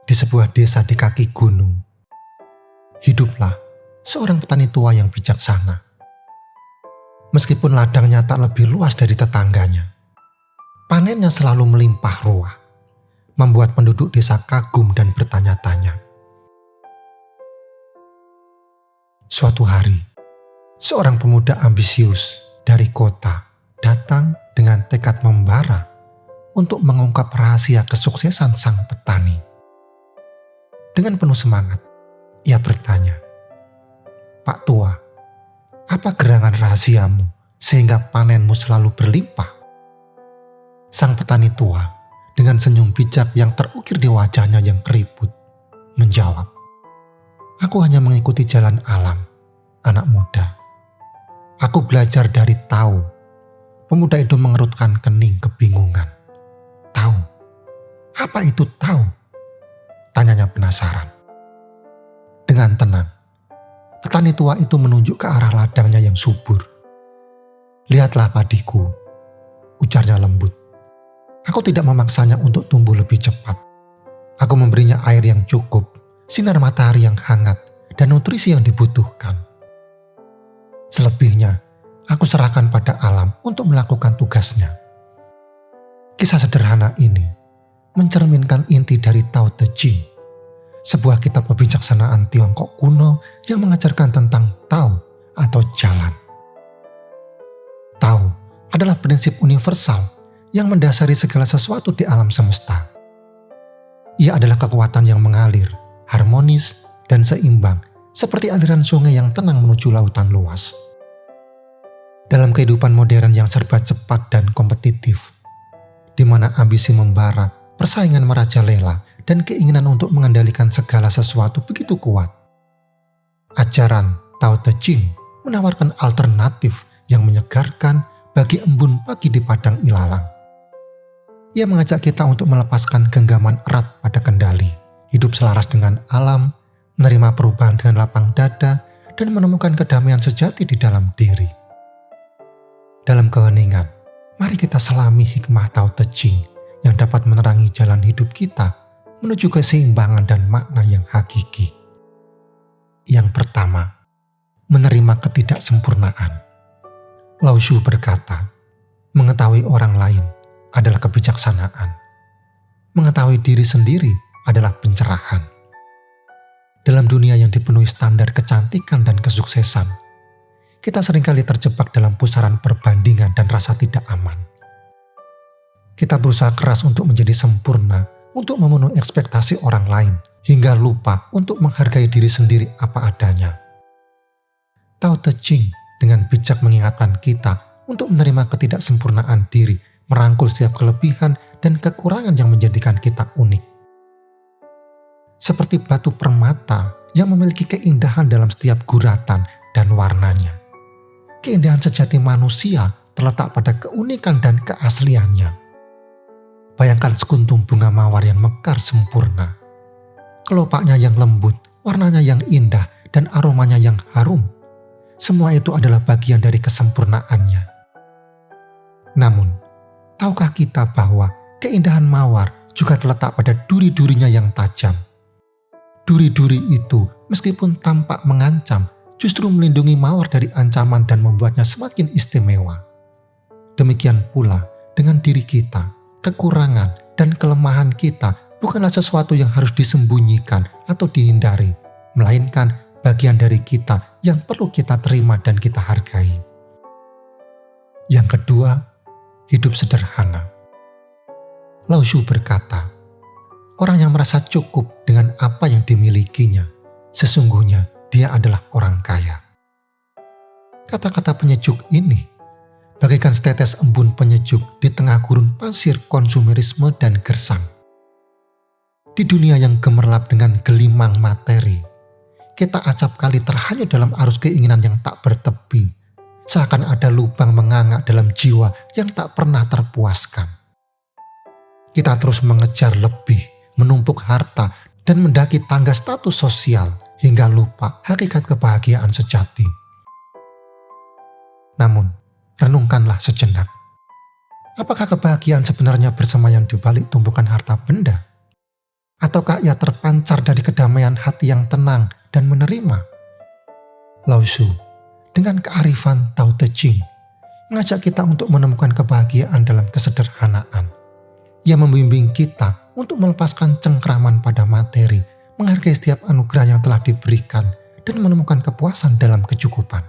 Di sebuah desa di kaki gunung, hiduplah seorang petani tua yang bijaksana. Meskipun ladangnya tak lebih luas dari tetangganya, panennya selalu melimpah ruah, membuat penduduk desa kagum dan bertanya-tanya. Suatu hari, seorang pemuda ambisius dari kota datang dengan tekad membara untuk mengungkap rahasia kesuksesan sang petani. Dengan penuh semangat, ia bertanya, "Pak Tua, apa gerangan rahasiamu sehingga panenmu selalu berlimpah?" Sang petani tua dengan senyum bijak yang terukir di wajahnya yang keriput menjawab, "Aku hanya mengikuti jalan alam, anak muda. Aku belajar dari tahu." Pemuda itu mengerutkan kening kebingungan. "Tahu? Apa itu tahu?" Tanyanya penasaran. Dengan tenang, petani tua itu menunjuk ke arah ladangnya yang subur. "Lihatlah padiku," ujarnya lembut. "Aku tidak memaksanya untuk tumbuh lebih cepat. Aku memberinya air yang cukup, sinar matahari yang hangat, dan nutrisi yang dibutuhkan. Selebihnya, aku serahkan pada alam untuk melakukan tugasnya." Kisah sederhana ini mencerminkan inti dari Tao Te Ching, sebuah kitab kebijaksanaan Tiongkok kuno yang mengajarkan tentang Tao atau jalan. Tao adalah prinsip universal yang mendasari segala sesuatu di alam semesta. Ia adalah kekuatan yang mengalir, harmonis, dan seimbang, seperti aliran sungai yang tenang menuju lautan luas. Dalam kehidupan modern yang serba cepat dan kompetitif, di mana ambisi membara, persaingan merajalela, dan keinginan untuk mengendalikan segala sesuatu begitu kuat, ajaran Tao Te Ching menawarkan alternatif yang menyegarkan bagi embun pagi di padang ilalang. Ia mengajak kita untuk melepaskan genggaman erat pada kendali, hidup selaras dengan alam, menerima perubahan dengan lapang dada, dan menemukan kedamaian sejati di dalam diri. Dalam keheningan, mari kita selami hikmah Tao Te Ching yang dapat menerangi jalan hidup kita menuju keseimbangan dan makna yang hakiki. Yang pertama, menerima ketidaksempurnaan. Lao Tzu berkata, mengetahui orang lain adalah kebijaksanaan. Mengetahui diri sendiri adalah pencerahan. Dalam dunia yang dipenuhi standar kecantikan dan kesuksesan, kita seringkali terjebak dalam pusaran perbandingan dan rasa tidak aman. Kita berusaha keras untuk menjadi sempurna, untuk memenuhi ekspektasi orang lain, hingga lupa untuk menghargai diri sendiri apa adanya. Tao Te Ching dengan bijak mengingatkan kita untuk menerima ketidaksempurnaan diri, merangkul setiap kelebihan dan kekurangan yang menjadikan kita unik. Seperti batu permata yang memiliki keindahan dalam setiap guratan dan warnanya. Keindahan sejati manusia terletak pada keunikan dan keasliannya. Bayangkan sekuntum bunga mawar yang mekar sempurna. Kelopaknya yang lembut, warnanya yang indah, dan aromanya yang harum. Semua itu adalah bagian dari kesempurnaannya. Namun, tahukah kita bahwa keindahan mawar juga terletak pada duri-durinya yang tajam? Duri-duri itu, meskipun tampak mengancam, justru melindungi mawar dari ancaman dan membuatnya semakin istimewa. Demikian pula dengan diri kita. Kekurangan dan kelemahan kita bukanlah sesuatu yang harus disembunyikan atau dihindari, melainkan bagian dari kita yang perlu kita terima dan kita hargai. Yang kedua, hidup sederhana. Lao Tzu berkata, orang yang merasa cukup dengan apa yang dimilikinya, sesungguhnya dia adalah orang kaya. Kata-kata penyejuk ini bagaikan setetes embun penyejuk di tengah gurun pasir konsumerisme dan gersang. Di dunia yang gemerlap dengan gelimang materi, kita acap kali terhanyut dalam arus keinginan yang tak bertepi, seakan ada lubang menganga dalam jiwa yang tak pernah terpuaskan. Kita terus mengejar lebih, menumpuk harta, dan mendaki tangga status sosial hingga lupa hakikat kebahagiaan sejati. Namun, renungkanlah sejenak. Apakah kebahagiaan sebenarnya bersemayam di balik tumpukan harta benda? Ataukah ia terpancar dari kedamaian hati yang tenang dan menerima? Lao Tzu dengan kearifan Tao Te Ching mengajak kita untuk menemukan kebahagiaan dalam kesederhanaan. Ia membimbing kita untuk melepaskan cengkraman pada materi, menghargai setiap anugerah yang telah diberikan, dan menemukan kepuasan dalam kecukupan.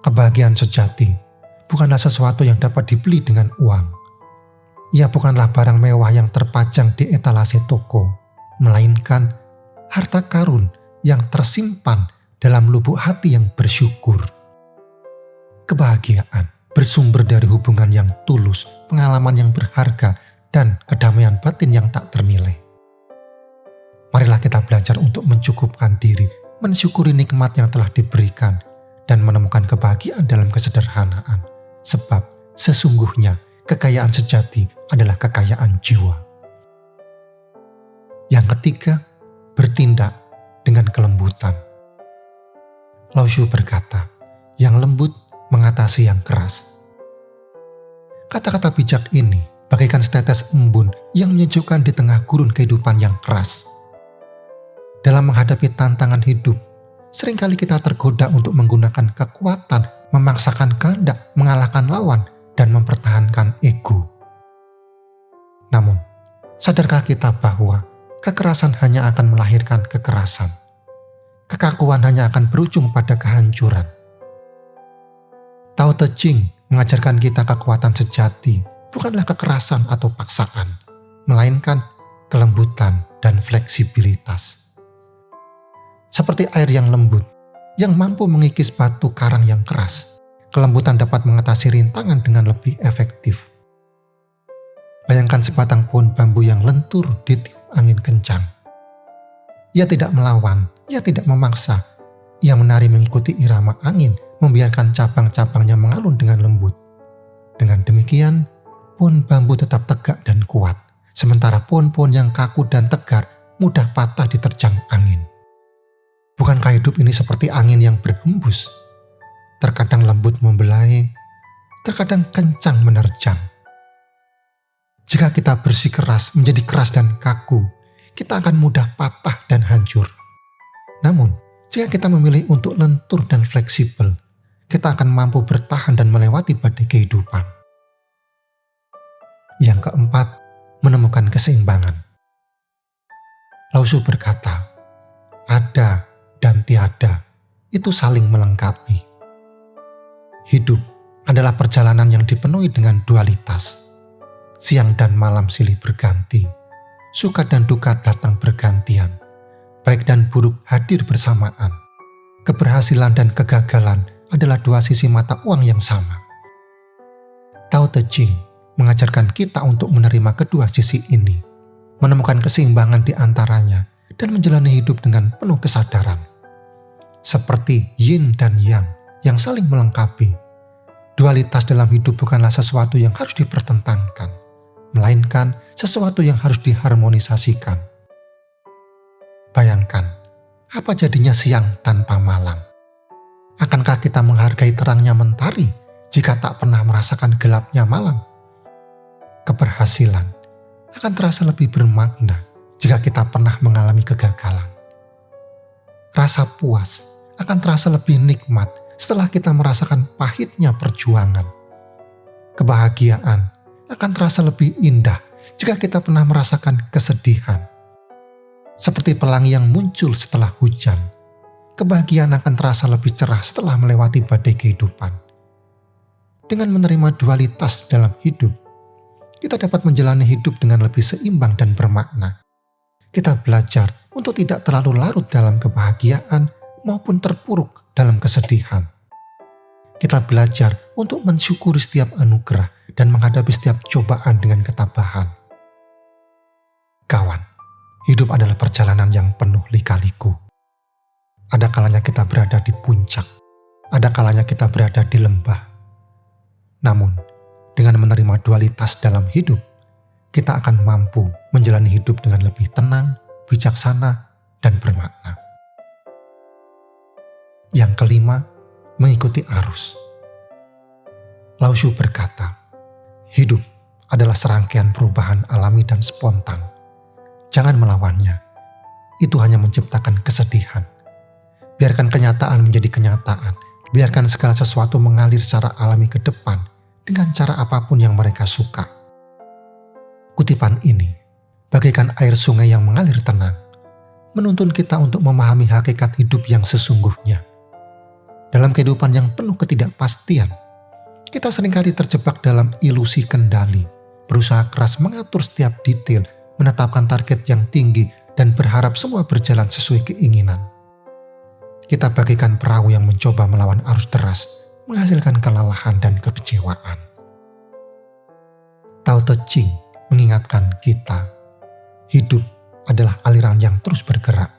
Kebahagiaan sejati bukanlah sesuatu yang dapat dibeli dengan uang. Ia bukanlah barang mewah yang terpajang di etalase toko, melainkan harta karun yang tersimpan dalam lubuk hati yang bersyukur. Kebahagiaan bersumber dari hubungan yang tulus, pengalaman yang berharga, dan kedamaian batin yang tak ternilai. Marilah kita belajar untuk mencukupkan diri, mensyukuri nikmat yang telah diberikan, dan menemukan kebahagiaan dalam kesederhanaan. Sebab sesungguhnya kekayaan sejati adalah kekayaan jiwa. Yang ketiga, bertindak dengan kelembutan. Lao Tzu berkata, yang lembut mengatasi yang keras. Kata-kata bijak ini bagaikan setetes embun yang menyejukkan di tengah gurun kehidupan yang keras. Dalam menghadapi tantangan hidup, seringkali kita tergoda untuk menggunakan kekuatan, memaksakan kehendak, mengalahkan lawan, dan mempertahankan ego. Namun, sadarkah kita bahwa kekerasan hanya akan melahirkan kekerasan? Kekakuan hanya akan berujung pada kehancuran. Tao Te Ching mengajarkan kita kekuatan sejati bukanlah kekerasan atau paksaan, melainkan kelembutan dan fleksibilitas. Seperti air yang lembut, yang mampu mengikis batu karang yang keras, kelembutan dapat mengatasi rintangan dengan lebih efektif. Bayangkan sebatang pohon bambu yang lentur ditiup angin kencang. Ia tidak melawan, ia tidak memaksa. Ia menari mengikuti irama angin, membiarkan cabang-cabangnya mengalun dengan lembut. Dengan demikian, pohon bambu tetap tegak dan kuat, sementara pohon-pohon yang kaku dan tegar mudah patah diterjang angin. Bukankah hidup ini seperti angin yang berhembus? Terkadang lembut membelai, terkadang kencang menerjang. Jika kita bersikeras menjadi keras dan kaku, kita akan mudah patah dan hancur. Namun, jika kita memilih untuk lentur dan fleksibel, kita akan mampu bertahan dan melewati badai kehidupan. Yang keempat, menemukan keseimbangan. Lao Tzu berkata, ada dan tiada itu saling melengkapi. Hidup adalah perjalanan yang dipenuhi dengan dualitas. Siang dan malam silih berganti, suka dan duka datang bergantian, baik dan buruk hadir bersamaan. Keberhasilan dan kegagalan adalah dua sisi mata uang yang sama. Tao Te Ching mengajarkan kita untuk menerima kedua sisi ini, menemukan keseimbangan di antaranya, dan menjalani hidup dengan penuh kesadaran. Seperti yin dan yang saling melengkapi. Dualitas dalam hidup bukanlah sesuatu yang harus dipertentangkan, melainkan sesuatu yang harus diharmonisasikan. Bayangkan, apa jadinya siang tanpa malam? Akankah kita menghargai terangnya mentari jika tak pernah merasakan gelapnya malam? Keberhasilan akan terasa lebih bermakna jika kita pernah mengalami kegagalan. Rasa puas akan terasa lebih nikmat setelah kita merasakan pahitnya perjuangan. Kebahagiaan akan terasa lebih indah jika kita pernah merasakan kesedihan. Seperti pelangi yang muncul setelah hujan, kebahagiaan akan terasa lebih cerah setelah melewati badai kehidupan. Dengan menerima dualitas dalam hidup, kita dapat menjalani hidup dengan lebih seimbang dan bermakna. Kita belajar untuk tidak terlalu larut dalam kebahagiaan maupun terpuruk dalam kesedihan. Kita belajar untuk mensyukuri setiap anugerah dan menghadapi setiap cobaan dengan ketabahan. Kawan, hidup adalah perjalanan yang penuh lika-liku. Ada kalanya kita berada di puncak, ada kalanya kita berada di lembah. Namun, dengan menerima dualitas dalam hidup, kita akan mampu menjalani hidup dengan lebih tenang, bijaksana, dan bermakna. Yang kelima, mengikuti arus. Lao Tzu berkata, hidup adalah serangkaian perubahan alami dan spontan. jangan melawannya. Itu hanya menciptakan kesedihan. Biarkan kenyataan menjadi kenyataan. Biarkan segala sesuatu mengalir secara alami ke depan dengan cara apapun yang mereka suka. Kutipan ini, bagaikan air sungai yang mengalir tenang, menuntun kita untuk memahami hakikat hidup yang sesungguhnya. Dalam kehidupan yang penuh ketidakpastian, kita seringkali terjebak dalam ilusi kendali, berusaha keras mengatur setiap detail, menetapkan target yang tinggi, dan berharap semua berjalan sesuai keinginan. Kita bagaikan perahu yang mencoba melawan arus deras, menghasilkan kelelahan dan kekecewaan. Tao Te Ching mengingatkan kita, hidup adalah aliran yang terus bergerak,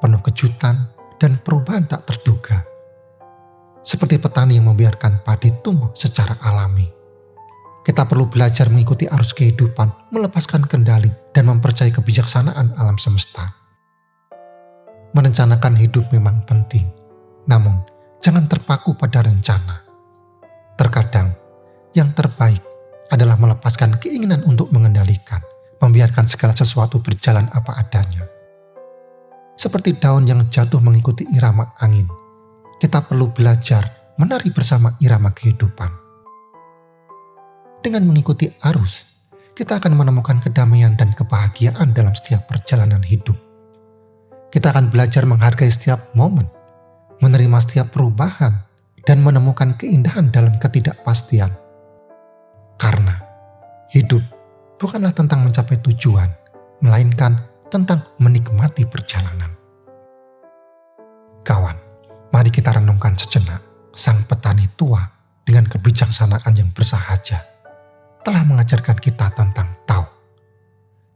penuh kejutan dan perubahan tak terduga. Seperti petani yang membiarkan padi tumbuh secara alami. Kita perlu belajar mengikuti arus kehidupan, melepaskan kendali, dan mempercayai kebijaksanaan alam semesta. Merencanakan hidup memang penting, namun jangan terpaku pada rencana. Terkadang, yang terbaik adalah melepaskan keinginan untuk mengendalikan, membiarkan segala sesuatu berjalan apa adanya. Seperti daun yang jatuh mengikuti irama angin, kita perlu belajar menari bersama irama kehidupan. Dengan mengikuti arus, kita akan menemukan kedamaian dan kebahagiaan dalam setiap perjalanan hidup. Kita akan belajar menghargai setiap momen, menerima setiap perubahan, dan menemukan keindahan dalam ketidakpastian. Karena hidup bukanlah tentang mencapai tujuan, melainkan tentang menikmati perjalanan. Kawan, mari kita renungkan sejenak sang petani tua dengan kebijaksanaan yang bersahaja telah mengajarkan kita tentang Tao,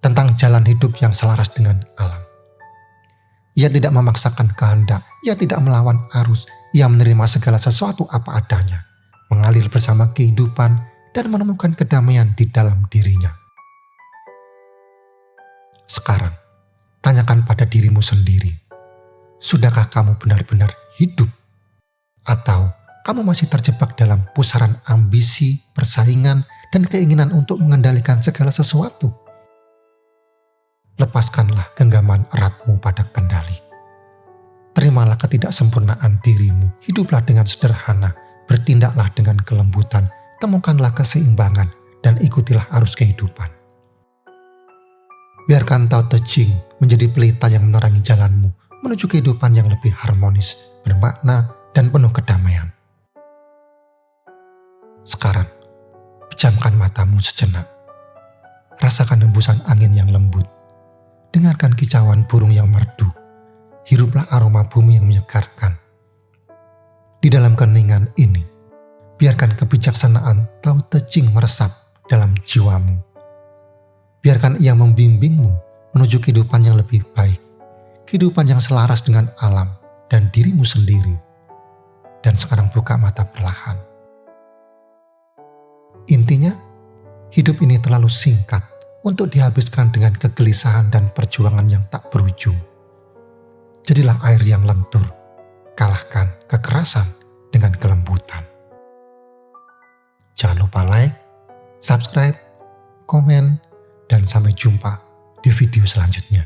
tentang jalan hidup yang selaras dengan alam. Ia tidak memaksakan kehendak, ia tidak melawan arus, ia menerima segala sesuatu apa adanya, mengalir bersama kehidupan dan menemukan kedamaian di dalam dirinya. Sekarang, tanyakan pada dirimu sendiri, sudahkah kamu benar-benar hidup? Atau kamu masih terjebak dalam pusaran ambisi, persaingan, dan keinginan untuk mengendalikan segala sesuatu? Lepaskanlah genggaman eratmu pada kendali. Terimalah ketidaksempurnaan dirimu, hiduplah dengan sederhana, bertindaklah dengan kelembutan, temukanlah keseimbangan, dan ikutilah arus kehidupan. Biarkan Tao Te Ching menjadi pelita yang menerangi jalanmu menuju kehidupan yang lebih harmonis, bermakna, dan penuh kedamaian. Sekarang, pejamkan matamu sejenak. Rasakan hembusan angin yang lembut. Dengarkan kicauan burung yang merdu. Hiruplah aroma bumi yang menyegarkan. Di dalam keningan ini, biarkan kebijaksanaan Tao Te Ching meresap dalam jiwamu. Biarkan ia membimbingmu menuju kehidupan yang lebih baik. Kehidupan yang selaras dengan alam dan dirimu sendiri. Dan sekarang buka mata perlahan. Intinya, hidup ini terlalu singkat untuk dihabiskan dengan kegelisahan dan perjuangan yang tak berujung. Jadilah air yang lentur, kalahkan kekerasan dengan kelembutan. Jangan lupa like, subscribe, komen, dan sampai jumpa di video selanjutnya.